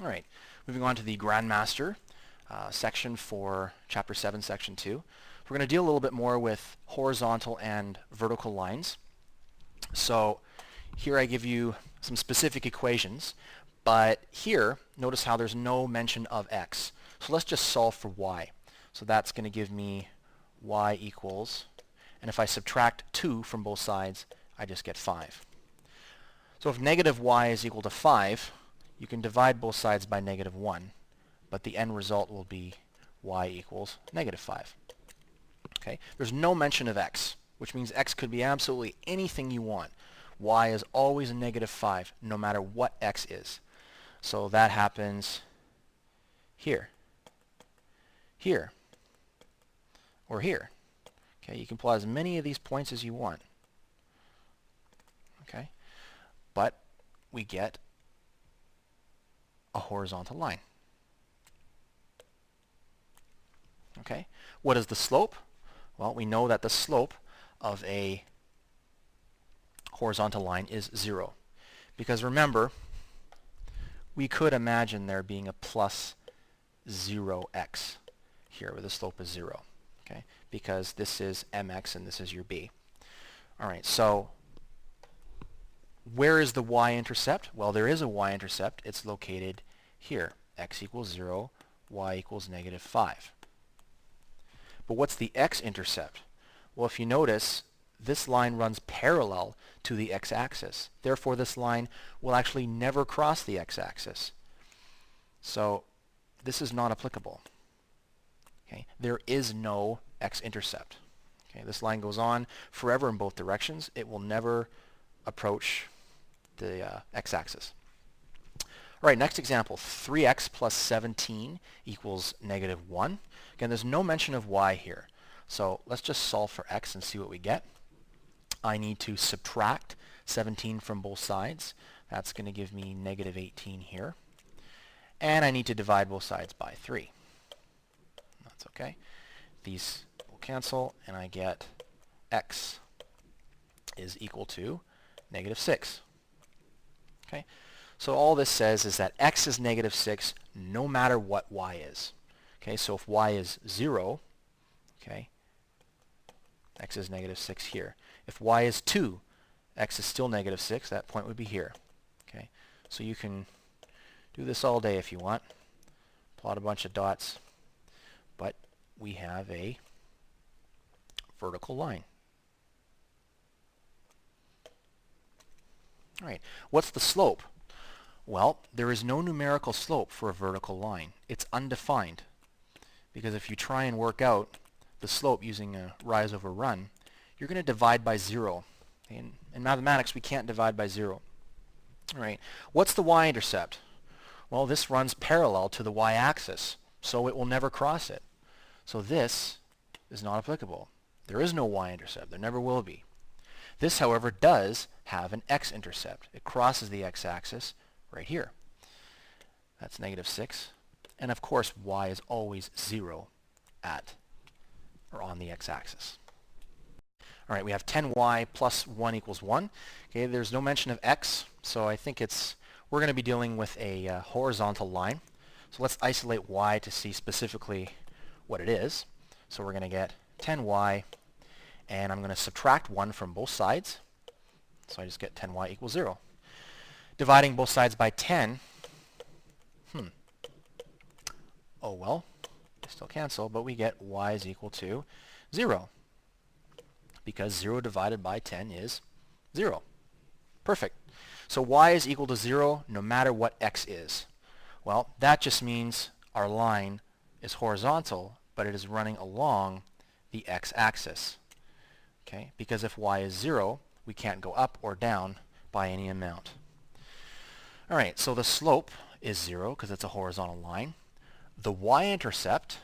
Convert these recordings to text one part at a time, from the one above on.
All right, moving on to the Grandmaster section for Chapter 7, Section 2. We're going to deal a little bit more with horizontal and vertical lines. So here I give you some specific equations, but here, notice how there's no mention of x. So let's just solve for y. So that's going to give me y equals, and if I subtract 2 from both sides, I just get 5. So if negative y is equal to 5, you can divide both sides by negative 1, but the end result will be y equals negative 5. Okay? There's no mention of x, which means x could be absolutely anything you want. Y is always a negative 5, no matter what x is. So that happens here, here, or here. Okay, you can plot as many of these points as you want. Okay, but we get a horizontal line. Okay, what is the slope? Well, we know that the slope of a horizontal line is 0. Because remember, we could imagine there being a plus 0x here where the slope is 0. Okay, because this is mx and this is your b. All right, so where is the y-intercept? Well, there is a y-intercept. It's located here. X equals 0, y equals negative 5. But what's the x-intercept? Well, if you notice, this line runs parallel to the x-axis. Therefore, this line will actually never cross the x-axis. So this is not applicable. Okay? There is no x-intercept. Okay? This line goes on forever in both directions. It will never approach the x-axis. All right, next example, 3x plus 17 equals negative 1. Again, there's no mention of y here. So let's just solve for x and see what we get. I need to subtract 17 from both sides. That's going to give me negative 18 here. And I need to divide both sides by 3. That's okay. These will cancel, and I get x is equal to negative 6. Okay, so all this says is that x is negative 6 no matter what y is. Okay, so if y is 0, okay, x is negative 6 here. If y is 2, x is still negative 6. That point would be here. Okay, so you can do this all day if you want. Plot a bunch of dots, but we have a vertical line. All right, what's the slope? Well, there is no numerical slope for a vertical line. It's undefined, because if you try and work out the slope using a rise over run, you're going to divide by 0. In mathematics, we can't divide by 0. All right, what's the y-intercept? Well, this runs parallel to the y-axis, so it will never cross it. So this is not applicable. There is no y-intercept. There never will be. This, however, does have an x-intercept. It crosses the x-axis right here. That's negative 6. And of course, y is always 0 at or on the x-axis. All right, we have 10y plus 1 equals 1. Okay, there's no mention of x, so I think we're going to be dealing with a horizontal line. So let's isolate y to see specifically what it is. So we're going to get 10y, and I'm going to subtract 1 from both sides. So I just get 10y equals 0. Dividing both sides by 10, oh well, they still cancel, but we get y is equal to 0. Because 0 divided by 10 is 0. Perfect. So y is equal to 0 no matter what x is. Well, that just means our line is horizontal, but it is running along the x-axis. Okay? Because if y is 0, we can't go up or down by any amount. All right, so the slope is 0 because it's a horizontal line. The y-intercept,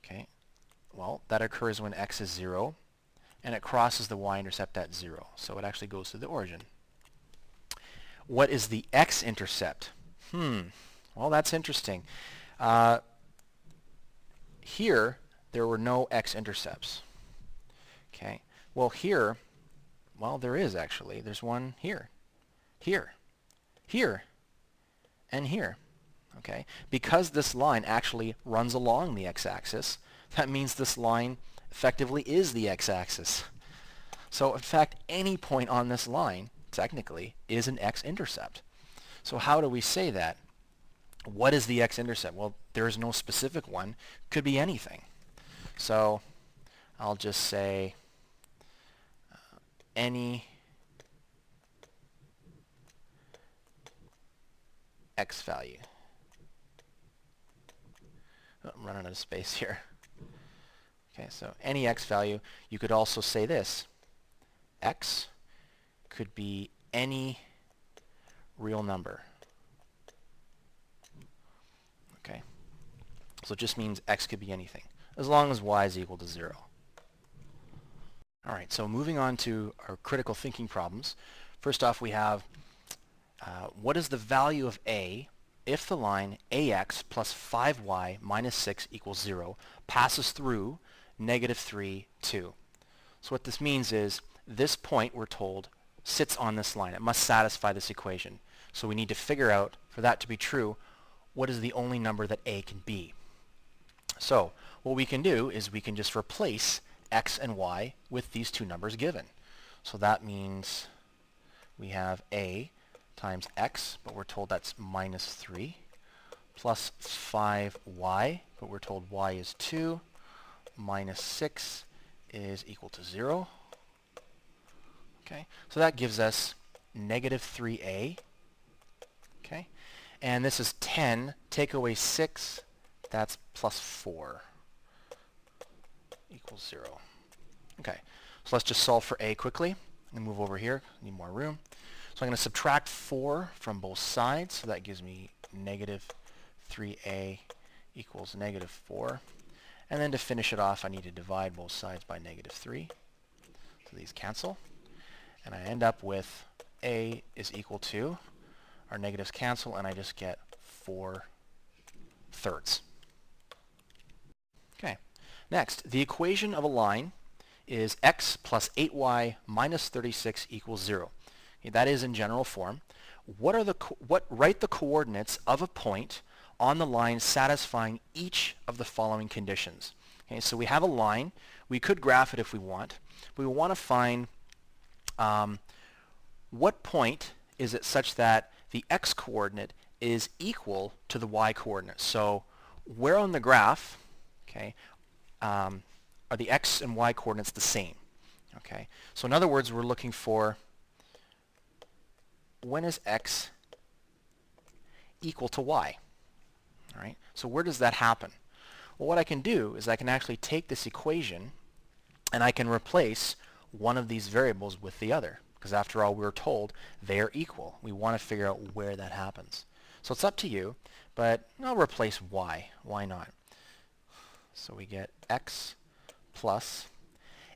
okay, well, that occurs when x is 0, and it crosses the y-intercept at 0. So it actually goes to the origin. What is the x-intercept? Well, that's interesting. Here, there were no x-intercepts. Okay. Well, here, well, there is actually. There's one here, here, here, and here. Okay? Because this line actually runs along the x-axis, that means this line effectively is the x-axis. So in fact, any point on this line, technically, is an x-intercept. So how do we say that? What is the x-intercept? Well, there is no specific one. Could be anything. So I'll just say any x value. Oh, I'm running out of space here. Okay, so any x value. You could also say this. X could be any real number. Okay, so it just means x could be anything, as long as y is equal to 0. All right, so moving on to our critical thinking problems. First off, we have what is the value of a if the line ax plus 5y minus 6 equals 0 passes through negative 3, 2. So what this means is this point, we're told, sits on this line. It must satisfy this equation. So we need to figure out, for that to be true, what is the only number that a can be. So what we can do is we can just replace x and y with these two numbers given. So that means we have a times x, but we're told that's minus 3, plus 5y, but we're told y is 2, minus 6 is equal to 0. Okay, so that gives us negative 3a. Okay, and this is 10. Take away 6, that's plus 4 equals 0. Okay, so let's just solve for a quickly and move over here. Need more room. So I'm going to subtract 4 from both sides, so that gives me negative 3a equals negative 4. And then to finish it off, I need to divide both sides by negative 3. So these cancel. And I end up with a is equal to, our negatives cancel, and I just get 4/3. Okay. Next, the equation of a line is x plus 8y minus 36 equals 0. Okay, that is in general form. Write the coordinates of a point on the line satisfying each of the following conditions. Okay, so we have a line. We could graph it if we want. We want to find what point is it such that the x-coordinate is equal to the y-coordinate. So where on the graph, okay, are the x and y coordinates the same? Okay, so in other words, we're looking for when is x equal to y? All right, so where does that happen? Well, what I can do is I can actually take this equation and I can replace one of these variables with the other, because after all, we're told they're equal. We want to figure out where that happens. So it's up to you, but I'll replace y. Why not? So we get x plus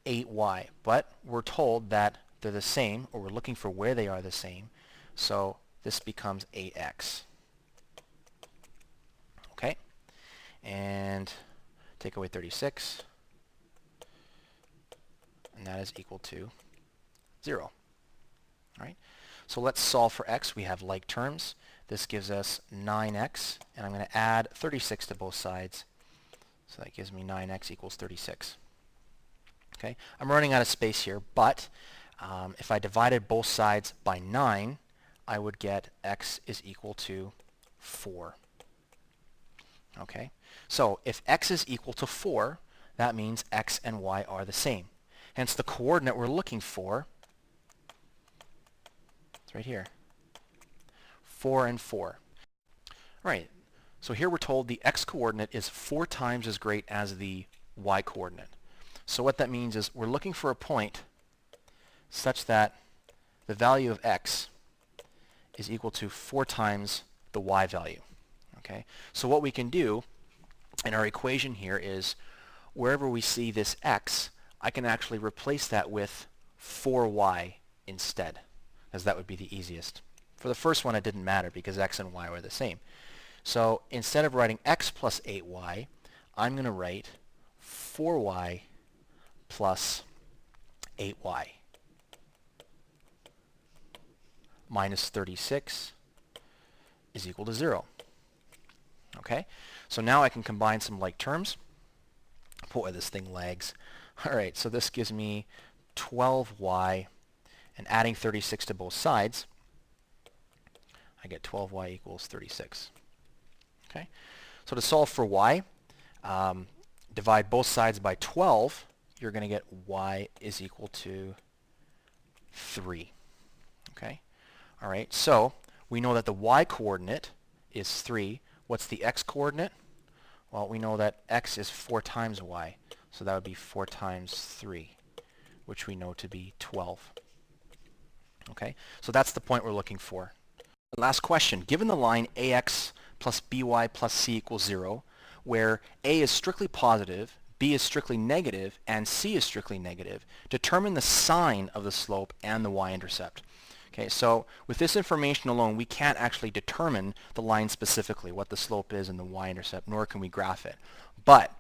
8y, but we're told that they're the same, or we're looking for where they are the same, so this becomes 8x. Okay, and take away 36, and that is equal to 0. All right, so let's solve for x. We have like terms. This gives us 9x, and I'm going to add 36 to both sides, so that gives me 9x equals 36. Okay, I'm running out of space here, but if I divided both sides by 9, I would get x is equal to 4. Okay, so if x is equal to 4, that means x and y are the same. Hence the coordinate we're looking for, it's right here, 4 and 4. All right, so here we're told the x-coordinate is 4 times as great as the y-coordinate. So what that means is we're looking for a point such that the value of x is equal to 4 times the y value. Okay, so what we can do in our equation here is wherever we see this x, I can actually replace that with 4y instead, as that would be the easiest. For the first one, it didn't matter because x and y were the same. So instead of writing x plus 8y, I'm going to write 4y plus 8y minus 36 is equal to 0. Okay, so now I can combine some like terms. Boy, this thing lags. All right, so this gives me 12y, and adding 36 to both sides, I get 12y equals 36. Okay, so to solve for y, divide both sides by 12, you're going to get y is equal to 3. Okay, all right, so we know that the y-coordinate is 3. What's the x-coordinate? Well, we know that x is 4 times y, so that would be 4 times 3, which we know to be 12. Okay, so that's the point we're looking for. Last question. Given the line ax plus by plus c equals 0, where a is strictly positive, b is strictly negative, and c is strictly negative, determine the sign of the slope and the y-intercept. Okay, so with this information alone, we can't actually determine the line specifically, what the slope is and the y-intercept, nor can we graph it. But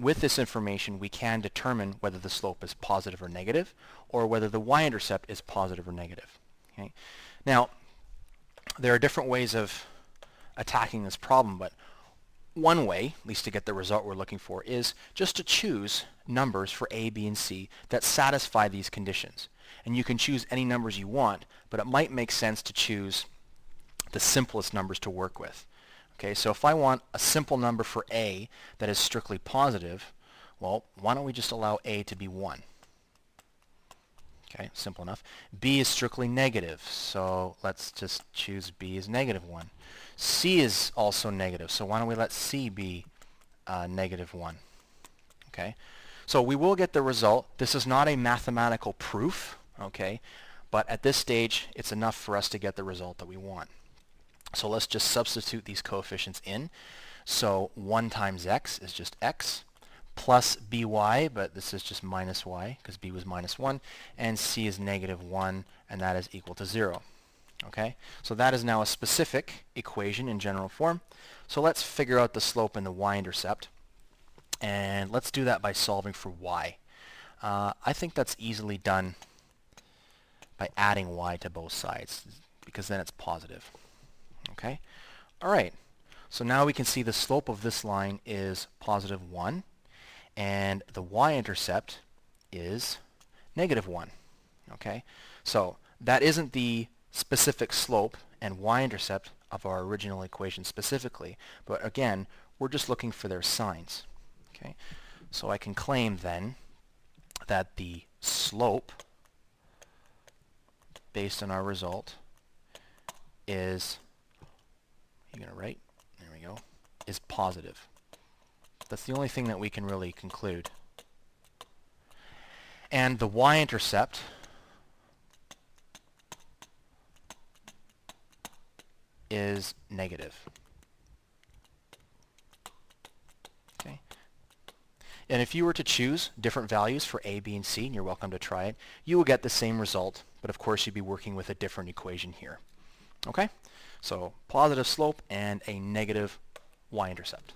with this information, we can determine whether the slope is positive or negative, or whether the y-intercept is positive or negative. Okay? Now, there are different ways of attacking this problem, but one way, at least to get the result we're looking for, is just to choose numbers for a, b, and c that satisfy these conditions. And you can choose any numbers you want, but it might make sense to choose the simplest numbers to work with. Okay, so if I want a simple number for a that is strictly positive, well, why don't we just allow a to be 1? Okay, simple enough. B is strictly negative, so let's just choose b as negative 1. C is also negative, so why don't we let c be negative 1? Okay, so we will get the result. This is not a mathematical proof, okay, but at this stage, it's enough for us to get the result that we want. So let's just substitute these coefficients in. So 1 times x is just x, plus by, but this is just minus y, because b was minus 1, and c is negative 1, and that is equal to 0. Okay, so that is now a specific equation in general form. So let's figure out the slope and the y-intercept, and let's do that by solving for y. I think that's easily done by adding y to both sides, because then it's positive. Okay, all right, so now we can see the slope of this line is positive 1, and the y-intercept is negative 1. Okay, so that isn't the specific slope and y-intercept of our original equation specifically, but again, we're just looking for their signs. Okay, so I can claim then that the slope based on our result is, you're going to write, there we go, is positive. That's the only thing that we can really conclude. And the y-intercept is negative. Okay. And if you were to choose different values for a, b, and c, and you're welcome to try it, you will get the same result, but of course you'd be working with a different equation here. Okay? So positive slope and a negative y-intercept.